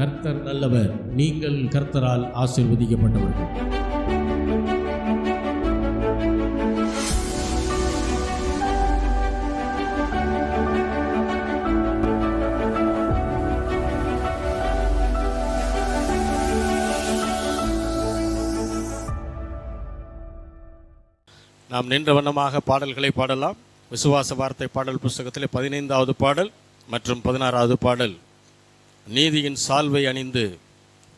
கர்த்தர் நல்லவர், நீங்கள் கர்த்தரால் ஆசீர்வதிக்கப்பட்டவர்கள். நாம் நின்ற வண்ணமாக பாடல்களை பாடலாம். விசுவாச வார்த்தை பாடல் புஸ்தகத்திலே 15வது பாடல் மற்றும் 16வது பாடல். நீதியின் சால்வை அணிந்து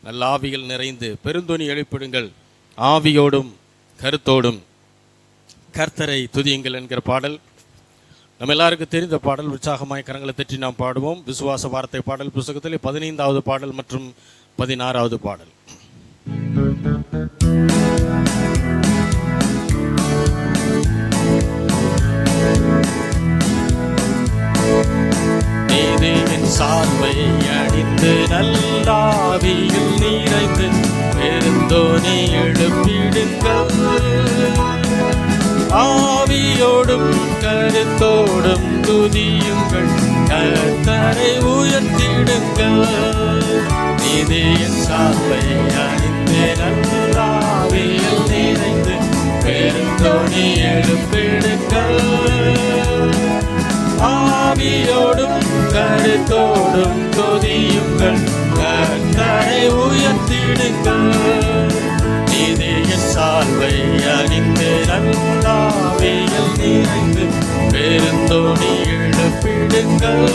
நல்ல ஆவியில் நிறைந்து பெருந்தொனி எழுப்பிடுங்கள், ஆவியோடும் கருத்தோடும் கர்த்தரை துதியுங்கள் என்கிற பாடல் நம்ம எல்லாருக்கும் தெரிந்த பாடல். உற்சாகமாய் கரங்களை தட்டி நாம் பாடுவோம். விசுவாச வார்த்தை பாடல் புஸ்தகத்திலே 15வது பாடல் மற்றும் 16வது பாடல். நீதியின் சால்வை அணிந்து நல்லாவியில் நிறைந்து பெருந்தோனி எழுப்பிடுங்கள், ஆவியோடும் கருத்தோடும் துதியுங்கள், கர்த்தரை உயர்த்திடுங்கள். நீதியின் சால்வை அணிந்து நல்லாவியில் நிறைந்து பெருந்தோனி எழுப்பிடுங்கள், ஆவியோடும் கருத்தோடும் துதியுங்கள், கர்த்தரை உயர்த்திடுங்கள். நீதியின் சால்வை அணிந்து நல்லாவியில் நிறைந்து பெருந்தோனி எழுப்பிடுங்கள்,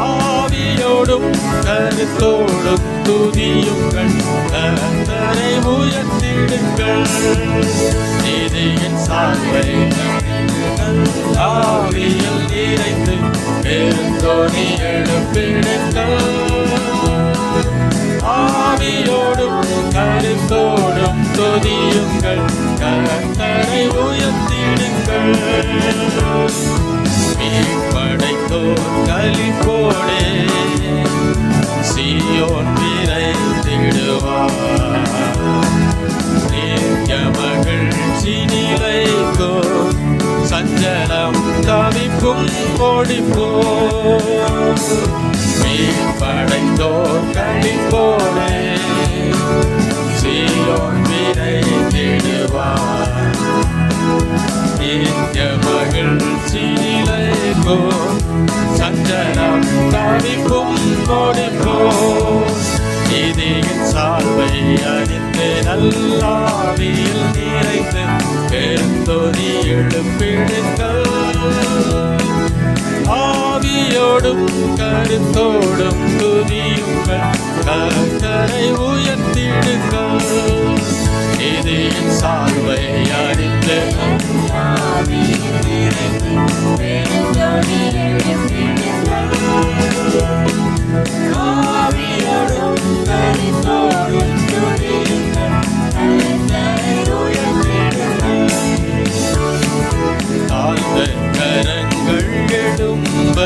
ஆவியோடும் கருத்தோடும் துதியுங்கள், கர்த்தரை உயர்த்திடுங்கள். நீதியின் சால்வை ஆவியில் நிறைந்து பெருந்தோனி எழுப்பிடுங்கள், ஆவியோடும் கருத்தோடும் துதியுங்கள், கர்த்தரை உயர்த்திடுங்கள். மீட்படைத்தோர் களிப்போடே சீயோன் விரைந்திடுவார், மகிழ்ச்சி நிலைக்கோ சஞ்சலம் தவிப்பும் ஓடிப்போ. மீட்படைத்தோர் களிப்போடே சீயோன் விரைந்திடுவார், நித்திய மகிழ்ச்சி நிலைக்கோ சஞ்சலம் தவிப்பும் ஓடிப்போ. நீதியின் சால்வை அணிந்து நல்லாவியில் நிறைந்து பெருந்தொனி எழுப்பிடுங்கள், ஆவியோடும் கருத்தோடும் துதியுங்கள், கர்த்தரை உயர்த்திடுங்கள். நீதியின் சால்வை அணிந்து நல்லாவியில் நிறைந்து பெருந்தொனி எழுப்பிடுங்கள், ஆவியோடும் கருத்தோடும் துதியுங்கள், கர்த்தரை உயர்த்திடுங்கள். தாழ்ந்த கரங்கள் எழும்ப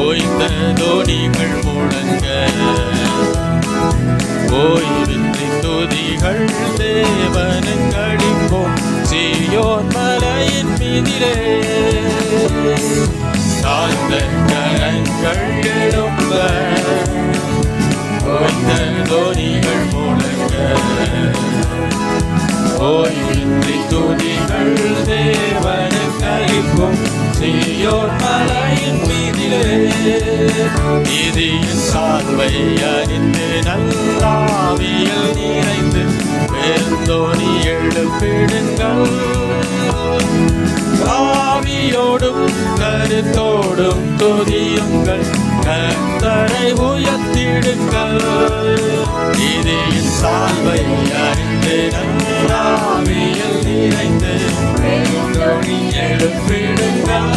ஓய்ந்த தோணிகள் முழங்க, ஓய்வின்றி துதிகள் தேவனுக்கு அளிப்போம் சீயோன் மலையின் மீதிலே. தாழ்ந்த கரங்கள் எழும்ப ஓய்ந்த தோணிகள் முழங்க, ஓய்வின்றி துதிகள் தேவனுக்கு அளிப்போம் சீயோன் மலையின் மீதிலே. நீதியின் சால்வை அணிந்து நல்லாவியில் நிறைந்து பெருந்தோனி எழுப்பிடுங்கள், ஆவியோடும் கருத்தோடும் துதியுங்கள், கர்த்தரை உயர்த்திடுங்கள். நீதியின் சால்வை அணிந்து நல்லாவியில் நிறைந்து பெருந்தோனி எழுப்பிடுங்கள்,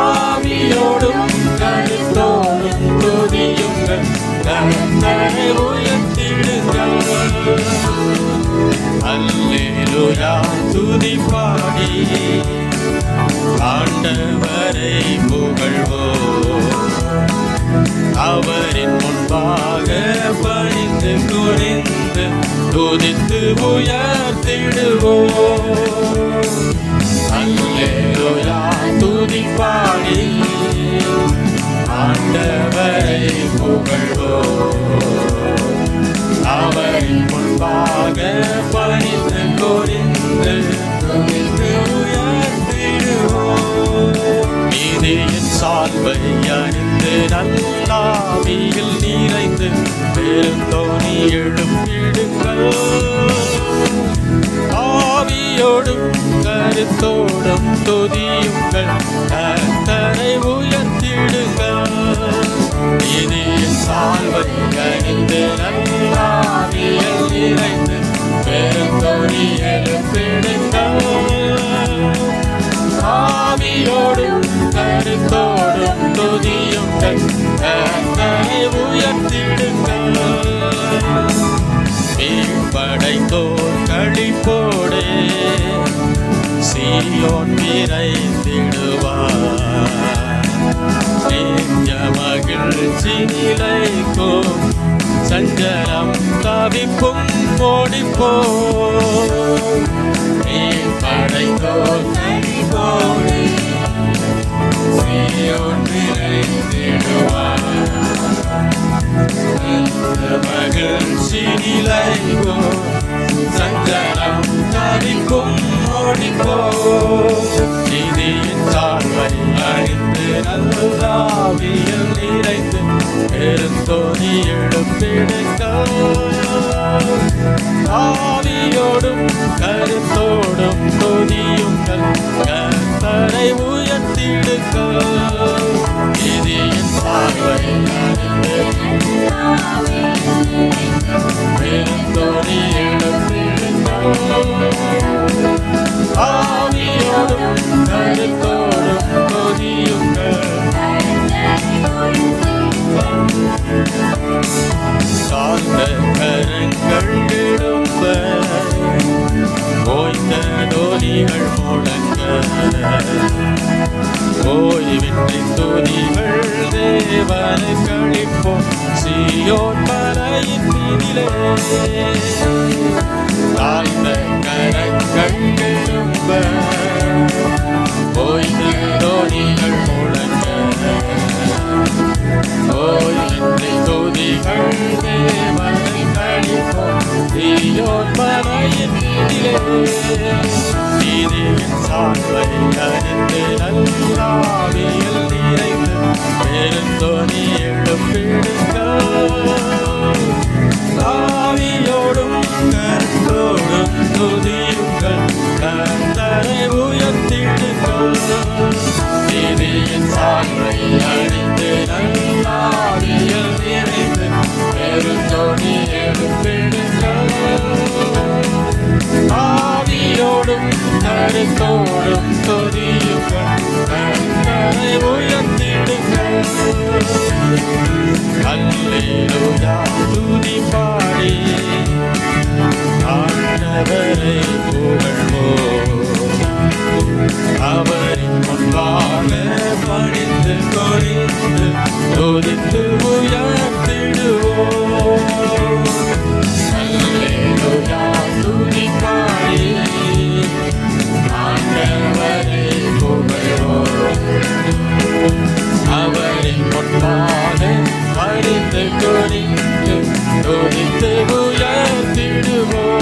ஆவியோடும் கருத்தோடும் துதியுங்கள், கர்த்தரை உயர்த்திடுங்கள். அல்லேலூயா துதி பாடி ஆண்டவரை புகழ்வோம், அவரின் முன்பாக பணிந்து குனிந்து துதித்து உயர்த்திடுவோம். அல்லேலூயா துதி பாடி அணிந்து துதித்து உயர்த்திடுவோம். நீதியின் சால்வை அணிந்து நல்லாவியில் நிறைந்து பெருந்தோனி எழுப்பிடுங்கள். ஆவியோடும் கருத்தோடும் துதியுங்கள், கர்த்தரை உயர்த்திடுங்கள். நீதியின் சால்வை அணிந்து நல்லாவியில் நிறைந்து பெருந்தோனி எழுப்பிடுங்கள். ஆவியோடும் கருத்தோடும் துதியுங்கள், கர்த்தரை உயர்த்திடுங்கள். படைத்தோர் களிப்போடே சீயோன் விரைந்திடுவார். நித்திய மகிழ்ச்சி நிலைக்கும், சஞ்சலம் தவிப்பும் ஓடிப்போம். படைத்தோர் களிப்போடே சீயோன் விரைந்திடுவார். மகிழ்ச்சி நிலைக்கும், சஞ்சலம் தவிக்கும் ஓடிப்போம். நீதியின் சால்வை அணிந்து நல்லாவியில் நிறைந்து பெருந்தோனி எழுப்பிடுங்கள். ஆவியோடும் கருத்தோடும் துதியுங்கள், கர்த்தரை உயர்த்திடுங்கள். நீதியின் சால்வை அணிந்து பெருந்தோனி எழுப்பிடுங்கள். ஆவியோடும் கருத்தோடும் துதியுங்கள். சார்ந்த கரங்கள் எழும்ப, ஓய்ந்த டோலிகள் முழங்க, ஓய்வின்றி துதிகள் தேவனை கழிப்போம் சீயோன் மலையின் மீதிலே. சார்ந்த கரங்கள் எழும்ப, ஓய்ந்த டோலிகள் முழங்க, ஓய்வின்றி துதிகள் தேவனை கழிப்போம் சீயோன் மலையின் மீதிலே. நீதியின் சால்வை அணிந்து நல்லாவியில் நிறைந்து பெருந்தோனி எழுப்பிடுங்கள். ஆவியோடும் கருத்தோடும் துதியுங்கள், கர்த்தரை உயர்த்திடுங்கள். நீதியின் சால்வை அணிந்து நல்லாவியில் நிறைந்து பெருந்தோனி எழுப்பிடுங்கள். ஆவியோடும் கருத்தோடும் துதியுங்கள், கர்த்தரை உயர்த்திடுங்கள். அல்லேலூயா துதி பாடி ஆண்டவரை புகழ்வோம். அவரின் முன்பாக பணிந்து கொடிந்து துதித்து உயர்த்திடுவோம். அல்லேலூயா துதி பாடி ஆண்டவரை புகழ்வோம். அவரின் முன்பாக பணிந்து கொடிந்து துதித்து உயர்த்திடுவோம்.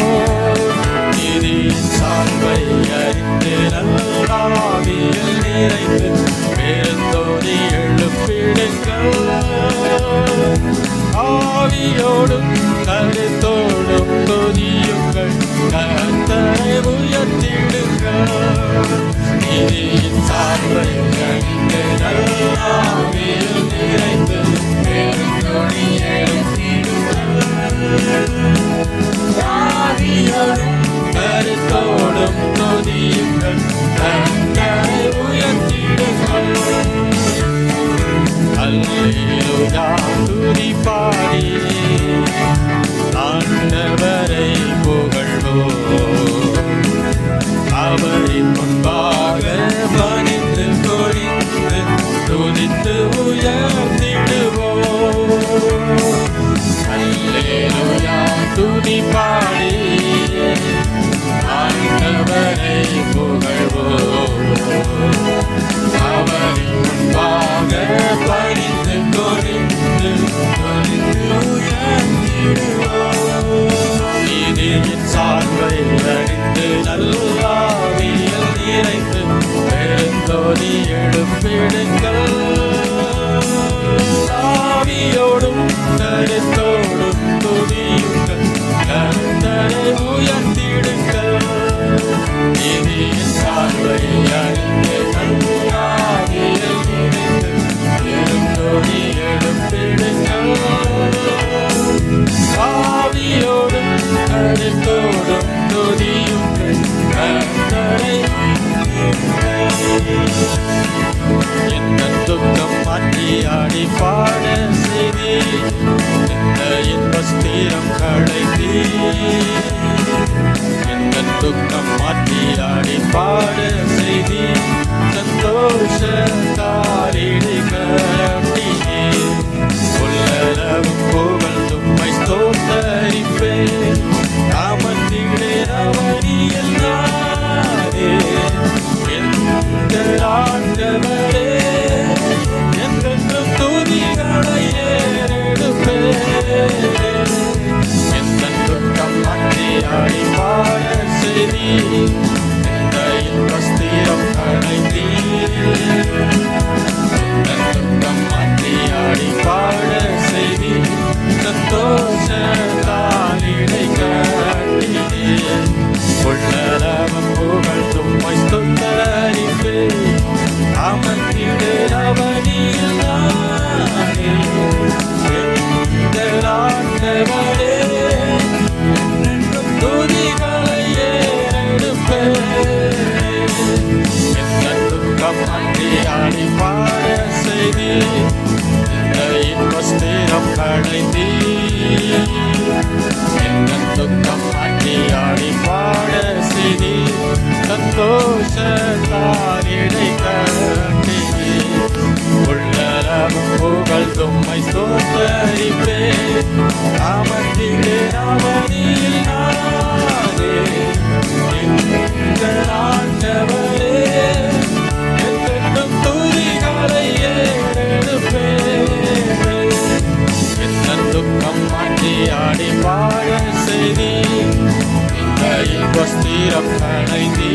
நீதியின் சால்வை அறிந்து நல்லாவியில் நிறைந்து பெருந்தோனி எழுப்பிடுங்கள். ஆவியோடும் கருத்தோடும் துதியுங்கள், கர்த்தரை உயர்த்திடுங்கள். நீதியின் சால்வை அறிந்து நல்லாவியில் நிறைந்து பெருந்தோனி எழுப்பிடுங்கள். ஆவியோடும் கருத்தோடும் துதியுங்கள், கர்த்தரை உயர்த்திடுங்கள். அல்லேலூயா துதி பாடி ஆண்டவரை புகழ்வோம். அவரின் முன்பாக பணிந்து கொடிந்து துதித்து உயர்த்திடுவோம். அல்லேலூயா துதி பாடி ஆண்டவரை புகழ்வோம். அவரின் முன்பாக பணிந்து கொடிந்து துதித்து உயர்த்திடுவோம். நீதியின் சால்வை அணிந்து நல்ல ஆண்டவரை எந்த துக்கம் மாற்றி ஆடி பாட செய்தி எந்த இன்பஸ்தீரம் களைத்தி எந்த துக்கம் மாற்றி ஆடி பாட செய்தி சந்தோஷத்தாரிடை கட்டியே உள்ளளவும் புகழ் தும்மை ஸ்தோத்தரிப்பே நாமத்திலே அவனியில் நானே எங்கள் ஆண்டவரே என்றென்றும் துதிகளை ஏறெடுப்பே எந்த துக்கம் மாற்றி ஆடி பாட செய்தி எந்த இன்பஸ்தீரம் களைத்தி துக்கம் மாற்றி ஆடி பாட செய்தி சந்தோஷத்தாரிடை கட்டியே உள்ளளவும் புகழ் தும்மை ஸ்தோத்தரிப்பே நாமத்திலே அவனியில் நானே எங்கள் ஆண்டவரே என்றென்றும் துதிகளை ஏறெடுப்பே எந்த துக்கம் மாற்றி ஆடி பாட செய்தி எந்த இன்பஸ்தீரம் களைத்தி எந்த துக்கம் மாற்றி ஆடி பாட செய்தி சந்தோஷத்தாரிடை கட்டியே உள்ளளவும் புகழ் தும்மை ஸ்தோத்தரிப்பே நாமத்திலே அவனியில் நானே எங்கள் ஆண்டவரே என்றென்றும் துதிகளை ஏறெடுப்பே எந்த துக்கம் மாற்றி ஆடி பாட செய்தி இந்த இன்பஸ்தீரம் களைத்தி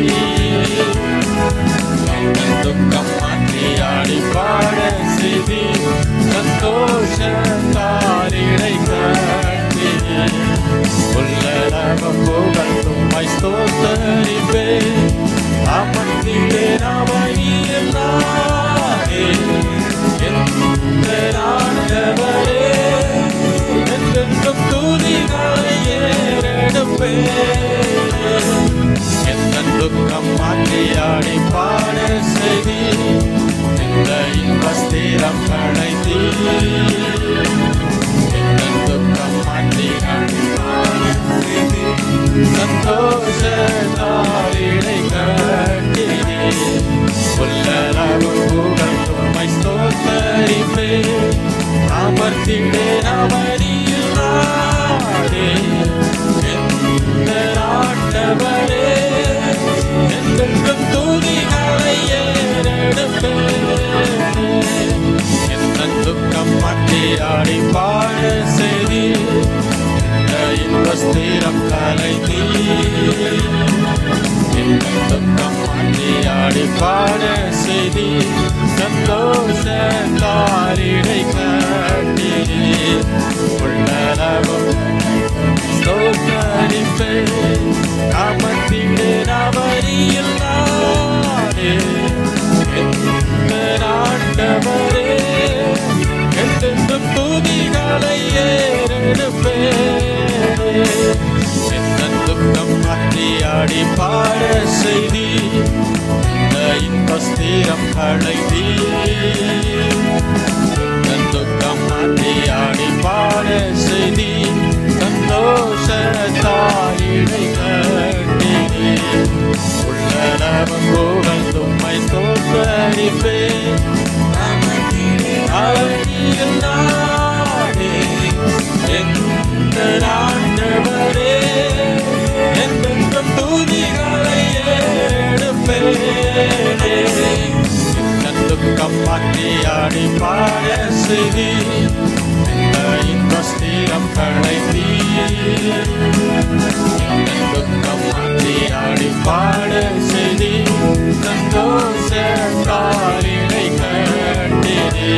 எந்த துக்கம் மாற்றி ஆடி பாட செய்தி சந்தோஷத்தாரிடை கட்டியே உள்ளளவும் புகழ் தும்மை ஸ்தோத்தரிப்பே நாமத்திலே அவனியில் நானே எங்கள் ஆண்டவரே என்றென்றும் துதிகளை ஏறெடுப்பே எந்த துக்கம் மாற்றி ஆடி பாட செய்தி எந்த இன்பஸ்தீரம் களைத்தி எந்த துக்கம் மாற்றி ஆடி பாட செய்தி சந்தோஷத்தாரிடை கட்டியே உள்ளளவும் புகழ் தும்மை ஸ்தோத்தரிப்பே நாமத்திலே அவனியில் நானே எங்கள் ஆண்டவரே என்றென்றும் துதிகளை ஏறெடுப்பே எந்த துக்கம் மாற்றி ஆடி பாட செய்தி எந்த இன்பஸ்தீரம் களைத்தி எந்த துக்கம் மாற்றி ஆடி பாட செய்தி சந்தோஷத்தாரிடை கட்டியே உள்ளளவும் ஸ்தோத்தரிப்பே நாமத்திலே அவனியில் நானே எங்கள் ஆண்டவரே என்றென்றும் துதிகளை ஏறெடுப்பே எந்த துக்கம் மாற்றி ஆடி பாட செய்தி இந்த இன்பஸ்தீரம் களைத்தி எந்த துக்கம் மாற்றி ஆடி பாட செய்தி சந்தோஷத்தாரிடை கட்டியே உள்ளளவும் புகழ் தும்மை ஸ்தோத்தரிப்பே அவனியில் நானே எங்கள் ஆண்டவரே என்றென்றும் துதிகளை ஏறெடுப்பே எந்த துக்கம் மாற்றி ஆடி பாட செய்தி எந்த இன்பஸ்தீரம் களைத்தி எந்த துக்கம் மாற்றி ஆடி பாட செய்தி சந்தோஷத்தாரிடை கட்டியே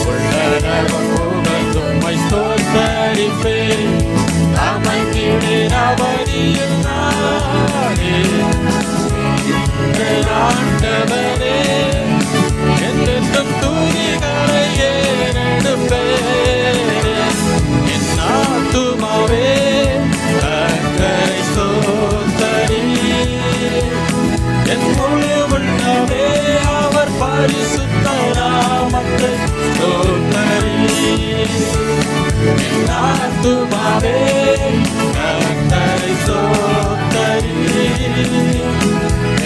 உள்ளளவும் புகழ் தும்மை ஸ்தோத்தரிப்பே நாமத்திலே அவனியில் நானே எங்கள் ஆண்டவரே என்றென்றும் துதிகளை ஏறெடுப்பே என் ஆத்துமாவே கர்த்தரை ஸ்தோத்தரி ஆத்துமாவே கர்த்தரை ஸ்தோத்தரி,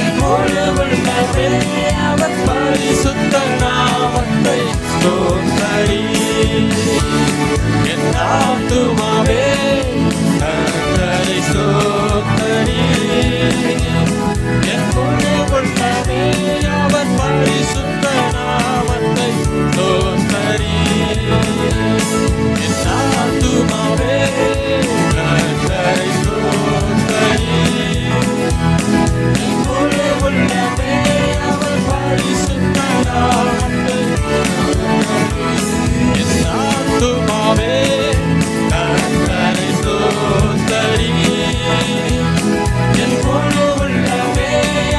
என் முழு உள்ளமே அவர் பரிசுத்த நாமத்தை ஸ்தோத்தரி. என் ஆத்துமாவே கர்த்தரை ஸ்தோத்தரி, என் முழு உள்ளமே அவர் பரிசுத்த நாமத்தை ஸ்தோத்தரி. என் ஆத்துமாவே கர்த்தரை ஸ்தோத்தரி, என் முழு உள்ளமே அவர் பரிசுத்த நாமத்தை ஸ்தோத்தரி. என் ஆத்துமாவே கர்த்தரை ஸ்தோத்தரி, என் முழு உள்ளமே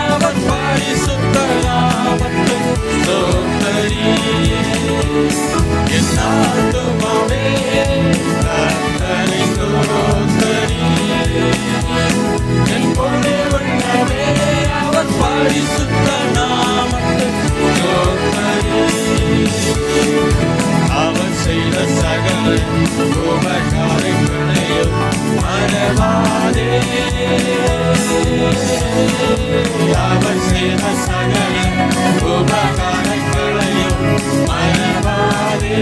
அவர் பரிசுத்த நாமத்தை ஸ்தோத்தரி. என் ஆத்துமாவே கர்த்தரை ஸ்தோத்தரி, என் முழு உள்ளமே அவர் பரிசுத்த நாமத்தை ஸ்தோத்தரி. அவர் செய்த சகல உபகாரங்களையும் மறவாதே, அவர் செய்த சகல உபகாரங்களையும் மறவாதே,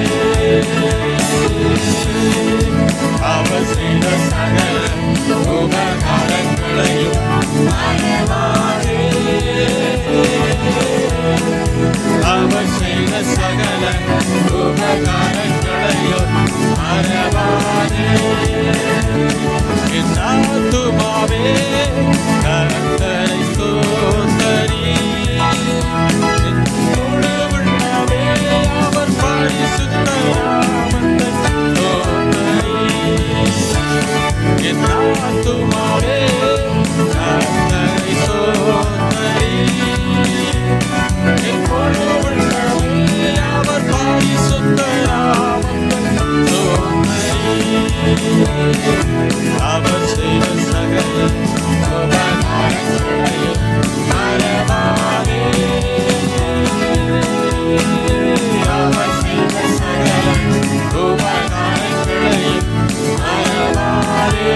அவர் செய்த சகல உபகாரங்களையும் மறவாதே, அவர் செய்த சகல உபகாரங்களையும் மறவாதே. என் ஆத்துமாவே கர்த்தரை ஸ்தோத்தரி, என் முழு உள்ளமே அவர் பரிசுத்த நாமத்தை ஸ்தோத்தரி. என் ஆத்துமாவே கர்த்தரை ஸ்தோத்தரி, என் முழு உள்ளமே அவர் பரிசுத்த நாமத்தை ஸ்தோத்தரி. அவர் செய்த சகல உபகாரங்களையும் மறவாதே, அவர் செய்த சகல உபகாரங்களையும் மறவாதே,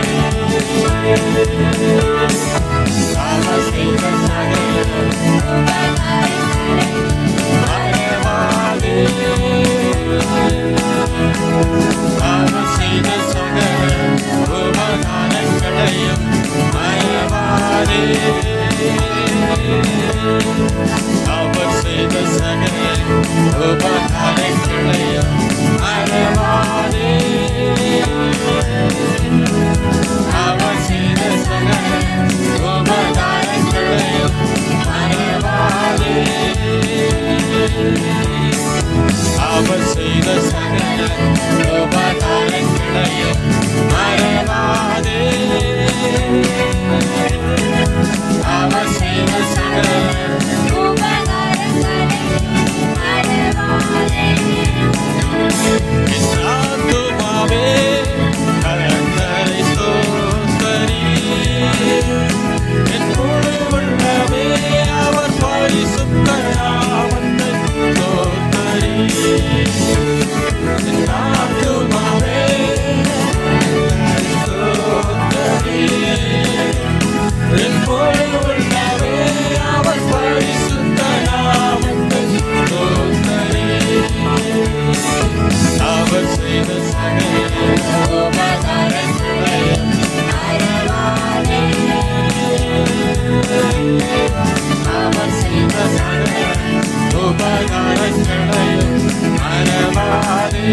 அவர் செய்த சகல மறவாதே, அவர் செய்த சகல உபகாரங்களையும் மறவாதே, அவர் செய்த சகல உபகாரங்களையும் மறவாதே, அவர் செய்த சகல உபகாரங்களையும் மறவாதே, அவர் செய்த சகல உபகாரங்களையும் மறவாதே, அவர் செய்த சகல என் ஆத்துமாவே கர்த்தரை ஸ்தோத்தரி, என் முழு உள்ளமே அவர் பரிசுத்த நாமத்தை ஸ்தோத்தரி. என் ஆத்துமாவே ஸ்தோத்தரி, என் முழு உள்ளமே அவர் பரிசுத்த நாமத்தை ஸ்தோத்தரி. அவர் செய்த சகல உபகாரங்களையும் மறவாதே, அவர் செய்த சகல உபகாரங்களையும் மறவாதே,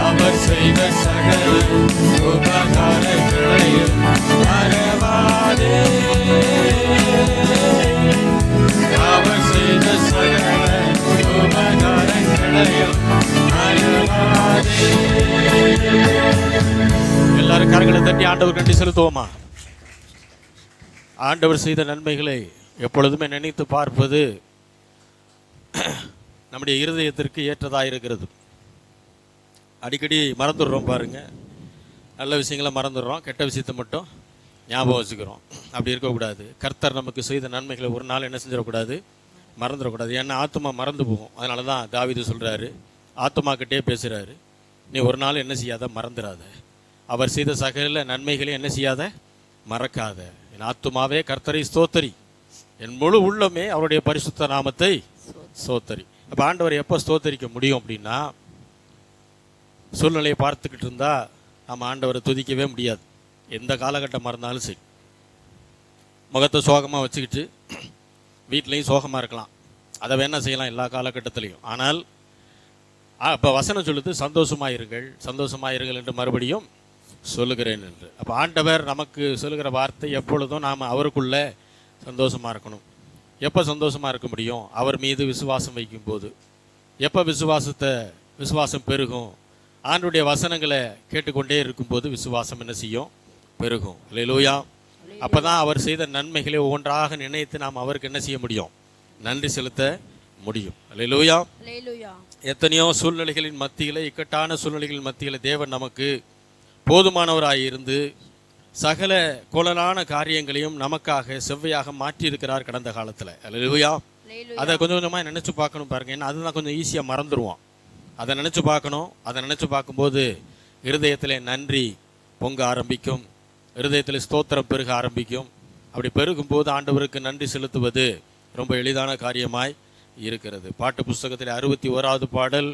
அவர் செய்த சகல உபகாரங்களையும் மறவாதே, அவர் செய்த சகல உபகாரங்களையும் மறவாதே. எல்லாரும் கரங்களை தட்டி ஆண்டவர் நன்றி செலுத்துவோமா? ஆண்டவர் செய்த நன்மைகளை எப்பொழுதுமே நினைத்து பார்ப்பது நம்முடைய இருதயத்திற்கு ஏற்றதாக இருக்கிறது. அடிக்கடி மறந்துடுறோம் பாருங்க, நல்ல விஷயங்களை மறந்துடுறோம், கெட்ட விஷயத்தை மட்டும் ஞாபகம் வச்சுக்கிறோம். அப்படி இருக்கக்கூடாது. கர்த்தர் நமக்கு செய்த நன்மைகளை ஒரு நாள் என்ன செஞ்சிடக்கூடாது, மறந்துடக்கூடாது. ஏன்னா ஆத்மா மறந்து போகும். அதனால தான் தாவீது சொல்கிறாரு, ஆத்மாக்கிட்டே பேசுகிறாரு, நீ ஒரு நாள் என்ன செய்யாத, மறந்துடாத. அவர் செய்த சகல நன்மைகளை என்ன செய்யாத, மறக்காத. என் ஆத்துமாவே கர்த்தரை ஸ்தோத்தரி, என் முழு உள்ளமே அவருடைய பரிசுத்த நாமத்தை ஸ்தோத்தரி. அப்போ ஆண்டவர் எப்போ ஸ்தோத்தரிக்க முடியும் அப்படின்னா, சூழ்நிலையை பார்த்துக்கிட்டு இருந்தால் நம்ம ஆண்டவரை துதிக்கவே முடியாது. எந்த காலகட்டமாக இருந்தாலும் சரி, முகத்தை சோகமாக வச்சுக்கிட்டு வீட்லேயும் சோகமாக இருக்கலாம், அதை வேணா செய்யலாம் எல்லா காலகட்டத்திலையும். ஆனால் அப்போ வசனம் சொல்லுது, சந்தோஷமாயிருங்கள் என்று மறுபடியும் சொல்லுகிறேன் என்று. அப்போ ஆண்டவர் நமக்கு சொல்லுகிற வார்த்தை எப்பொழுதும் நாம் அவருக்குள்ளே சந்தோஷமாக இருக்கணும். எப்போ சந்தோஷமாக இருக்க முடியும்? அவர் மீது விசுவாசம் வைக்கும்போது. எப்போ விசுவாசம் பெருகும்? ஆண்டுடைய வசனங்களை கேட்டுக்கொண்டே இருக்கும்போது விசுவாசம் என்ன செய்யும்? பெருகும். அல்லேலூயா. அப்போ தான் அவர் செய்த நன்மைகளை ஒவ்வொன்றாக நினைத்து நாம் அவருக்கு என்ன செய்ய முடியும்? நன்றி செலுத்த முடியும். அல்லேலூயா. எத்தனையோ சூழ்நிலைகளின் மத்தியில், இக்கட்டான சூழ்நிலைகளின் மத்தியில் தேவன் நமக்கு போதுமானவராய் இருந்து சகல கோலலான காரியங்களையும் நமக்காக செவ்வையாக மாற்றி இருக்கிறார் கடந்த காலத்தில். அல்லேலூயா. அதை கொஞ்சம் கொஞ்சமாக நினச்சி பார்க்கணும் பாருங்க. ஏன்னா அதுதான் கொஞ்சம் ஈஸியாக மறந்துடுவோம். அதை நினச்சி பார்க்கணும். அதை நினச்சி பார்க்கும்போது இருதயத்தில் நன்றி பொங்க ஆரம்பிக்கும், இருதயத்தில் ஸ்தோத்திரம் பெருக ஆரம்பிக்கும். அப்படி பெருகும்போது ஆண்டவருக்கு நன்றி செலுத்துவது ரொம்ப எளிதான காரியமாய் இருக்கிறது. பாட்டு புஸ்தகத்தில் 61வது பாடல்,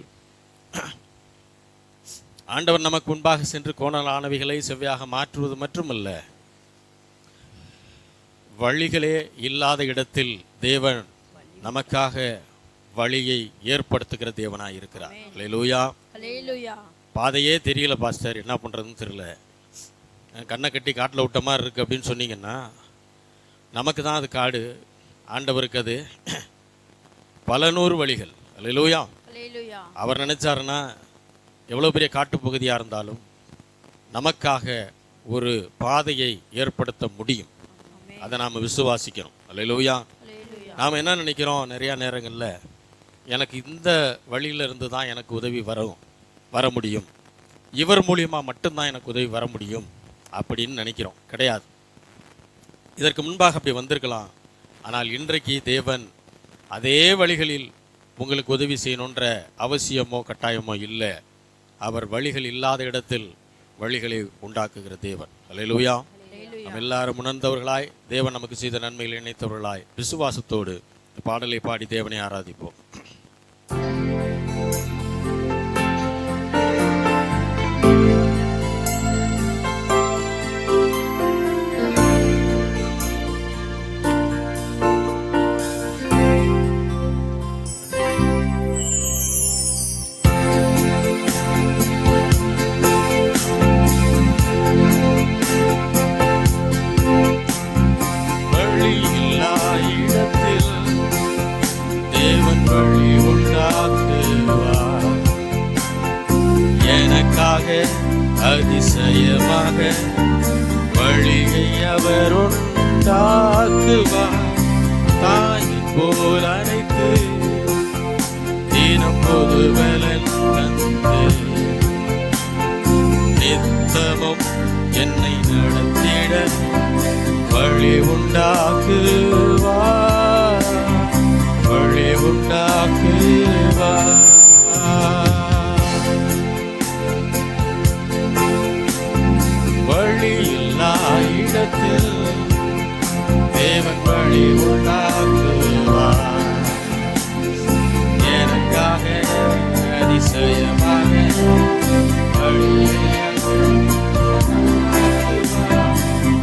ஆண்டவர் நமக்கு முன்பாக சென்று கோணலானவைகளை செவ்வையாக மாற்றுவது மட்டுமல்ல, வழிகளே இல்லாத இடத்தில் தேவன் நமக்காக வழியை ஏற்படுத்துகிற தேவனாய் இருக்கிறார். அல்லேலூயா. பாதையே தெரியல பாஸ்டர், என்ன பண்ணுறதுன்னு தெரியல, கண்ணை கட்டி காட்டில் விட்ட மாதிரி இருக்குது அப்படின்னு சொன்னீங்கன்னா, நமக்கு தான் அது காடு, ஆண்டவருக்கு அது பல நூறு வழிகள். அல்லேலூயா. அவர் நினைச்சாருன்னா எவ்வளோ பெரிய காட்டுப்பகுதியாக இருந்தாலும் நமக்காக ஒரு பாதையை ஏற்படுத்த முடியும். அதை நாம் விசுவாசிக்கணும். அல்லேலூயா. நாம் என்ன நினைக்கிறோம், நிறையா நேரங்களில் எனக்கு இந்த வழியில் இருந்து தான் எனக்கு உதவி வர முடியும், இவர் மூலியமாக மட்டும்தான் எனக்கு உதவி வர முடியும் அப்படின்னு நினைக்கிறோம். கிடையாது. இதற்கு முன்பாக அப்படி வந்திருக்கலாம். ஆனால் இன்றைக்கு தேவன் அதே வழிகளில் உங்களுக்கு உதவி செய்யணுன்ற அவசியமோ கட்டாயமோ இல்லை. அவர் வழிகள் இல்லாத இடத்தில் வழிகளை உண்டாக்குகிற தேவன். அல்லேலூயா. நம்ம எல்லாரும் உணர்ந்தவர்களாய், தேவன் நமக்கு செய்த நன்மைகளை நினைத்தவர்களாய் விசுவாசத்தோடு பாடலை பாடி தேவனை ஆராதிப்போம். அதிசயமாக வழியை அவர் உண்டாக்குவார். தாயின் போல் அனைத்து தினம் பொது பலன் தந்து நித்தமும் என்னை நடத்திட வழி உண்டாக்குவார், வழி உண்டாக்குவார். வழியில்லா இடத்தில் தேவன் வழி உண்டாக்குவார். எனக்காக அதிசயமாக வழியை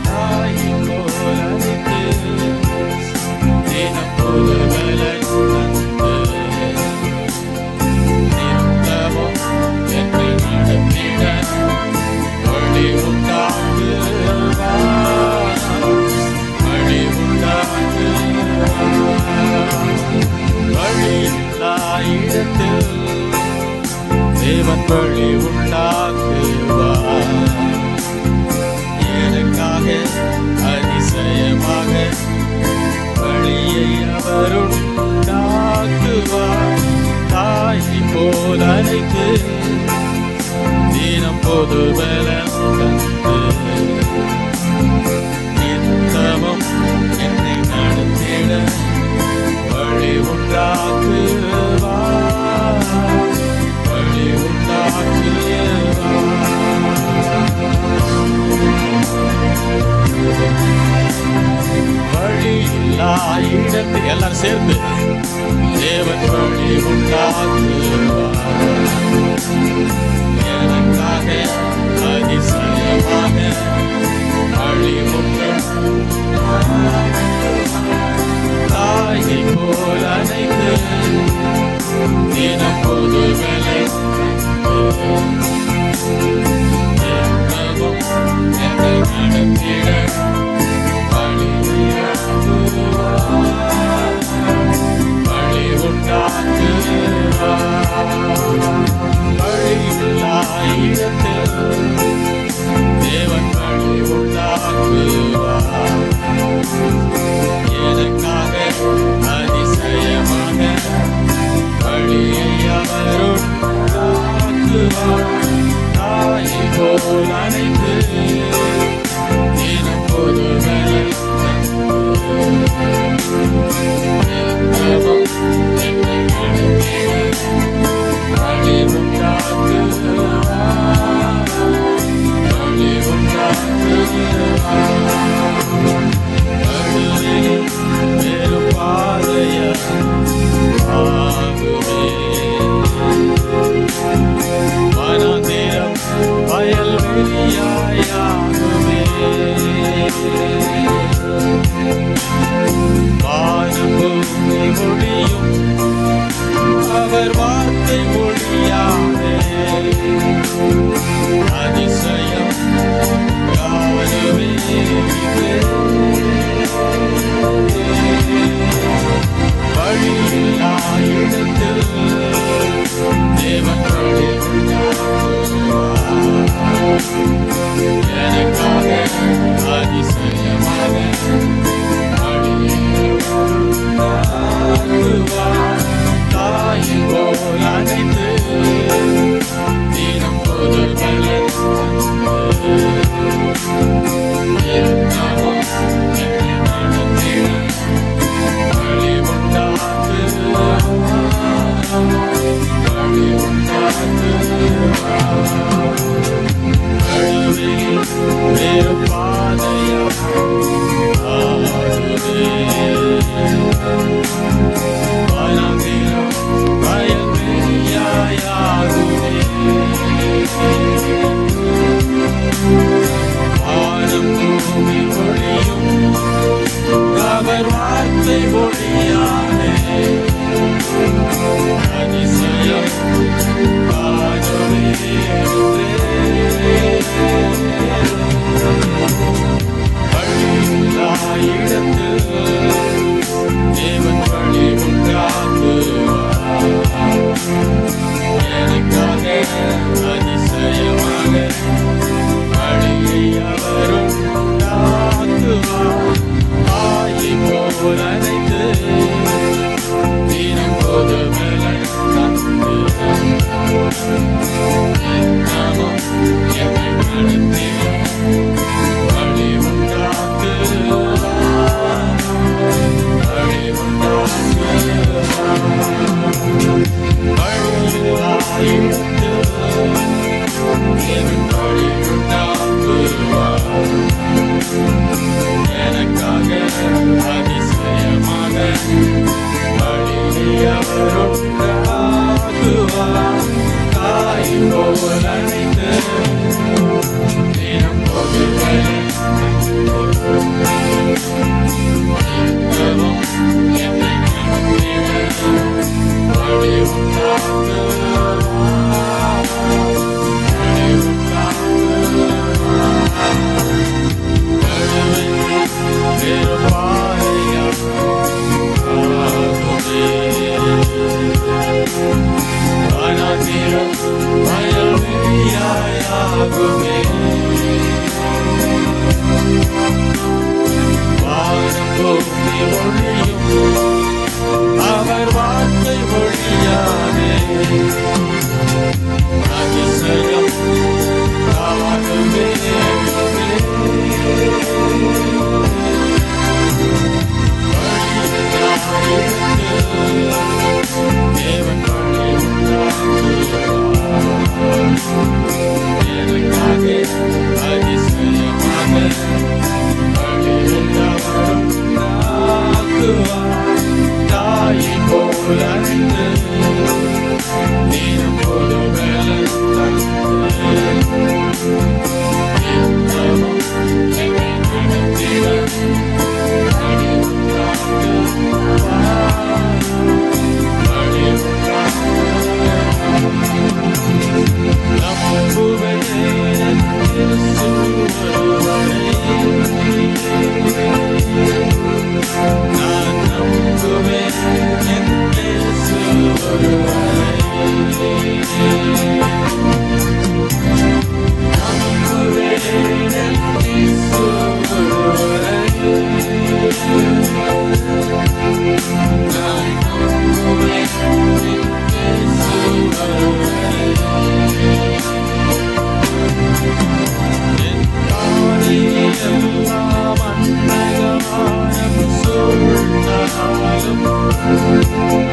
தாயின் போல் அழைத்து தினம் போல பலன் தந்து நித்தமும் என்னை நடத்திட வழி உண்டாக்குவார், வழி உண்டாக்குவார். இடத்தில் எல்லாரும் சேர்ந்து தேவன் வழி உண்டாக்குவார். எனக்காக அதிசயமாக வழி உண்டு. தாயை போல் அணைத்து தினம் பொது வேலை என்னவும் என்னை நடத்திட வழி உண்டாக்குவார். வழியில்லா இடத்தில் தேவன் வழி உண்டாக்குவார். எனக்காக அதிசயமாக வழியை அவர் உண்டாக்குவார். தாயை போல் அணைத்து தினம் பொது வேலை என்னை நடத்திட வழி உண்டாக்குவார். வழி உண்டாக்குவார். வெறும் பாதையாகுமே வனாந்திரம் வயல்வெளியாயாகுமே. வானம் பூமி ஒளியும் அவர் வார்த்தை ஒளியாதே. அதிசயம் காணுமே வழியில்லா இடத்தில் தேவன் வழி உண்டாக்குவார். எனக்காக அதிசயமாக வழியை உண்டாக்குவார். தாயை போல் அணைத்து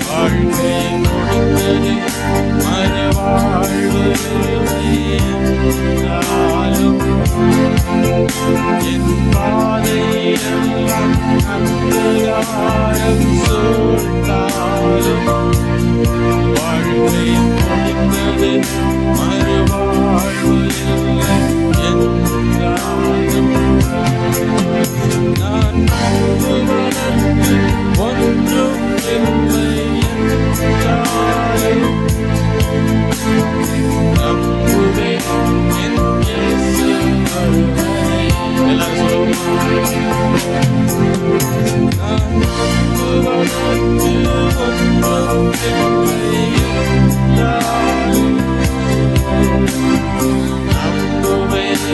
வாழ்க்கை முடிந்தது மறுவாழ்வு இல்லை என்றாலும் என் பாதையெல்லாம் அந்தகாரம் சூழ்ந்தாலும் வாழ்க்கை முடிந்தது மறுவாழ்வு இல்லை என்றாலும் நான் நம்புவதற்கு ஒன்றும் இல்லை என்றாலும் நம்புவேன் என் இயேசு வருவரை. எல்லாரும் சொல்லுவோம். நான் நம்புவதற்கு ஒன்றும் இல்லை என்றாலும் நம்புவேன்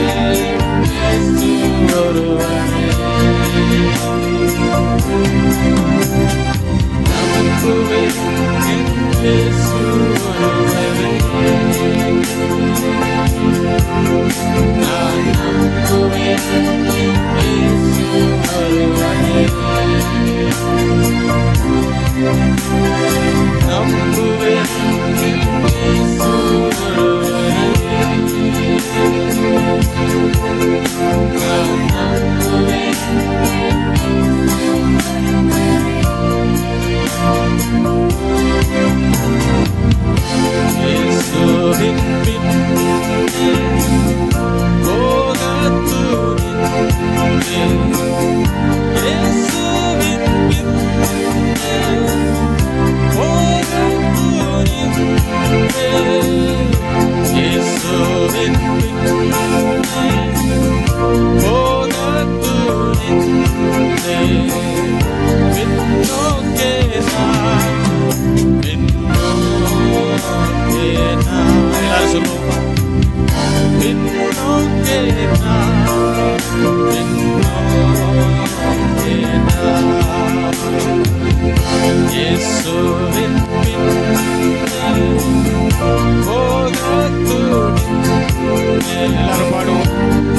இயேசு வருவரை. நம்புவேன் என் இயேசு வருவரை. நான் நம்புவேன் இயேசு வருவரை. நம்புவேன் என் இயேசு வருவரை. நான் நம்புவேன் இயேசுவின் பின்னே போகத்துணிந்தே. இயேசுவின் பின்னே போகத்துணிந்தே. இயேசுவின் பின்னே போகத்துணிந்தே. பின்னோக்கே நான் எல்லாரும் சொல்லுவோம். பின்னோக்கே நான் இயேசுவின் பின்னே போகத்துணிந்தே. எல்லாரும் பாடுவோம்.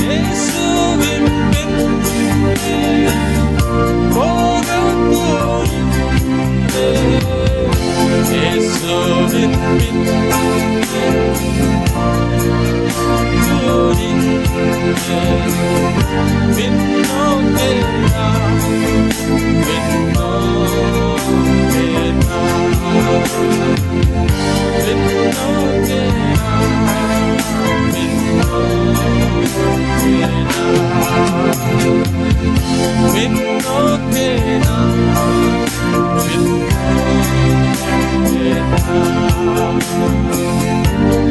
இயேசுவின் பின்னே போகத்துணிந்தே. இயேசுவின் பின்னே பின்னோக்கே நான் பின்னோக்கே நான் பின்னோக்கே நான்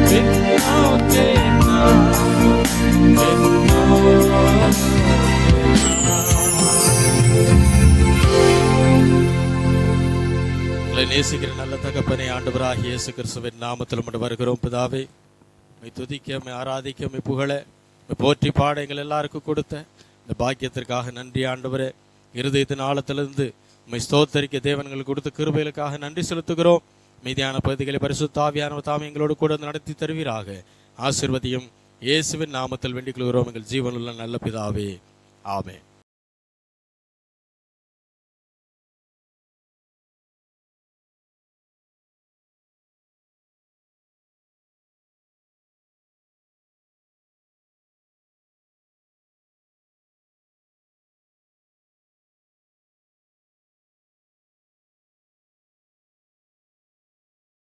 பின்னோக்கே நான் நேசிக்கிற நல்ல தகப்பனே, ஆண்டவராகிய இயேசு கிறிஸ்துவின் நாமத்தில் உம்மிடம் வருகிறோம் பிதாவே. உம்மை துதிக்க, உம்மை ஆராதிக்க, உம்மை புகழ, உம்மை போற்றி பாட எங்கள் எல்லாருக்கும் கொடுத்த இந்த பாக்கியத்திற்காக நன்றி ஆண்டவரே. இருதயத்தின் ஆழத்திலிருந்து உம்மை ஸ்தோத்தரிக்க தேவன்களுக்கு கொடுத்த கிருபைகளுக்காக நன்றி செலுத்துகிறோம். மீதியான பகுதிகளை பரிசுத்த ஆவியானவர் தாமே எங்களோடு கூட நடத்தி தருவீராக. ஆசீர்வதியும் இயேசுவின் நாமத்தில் வேண்டிக் கொள்கிறோம் எங்கள் ஜீவனுள்ள நல்ல பிதாவே. ஆமென்.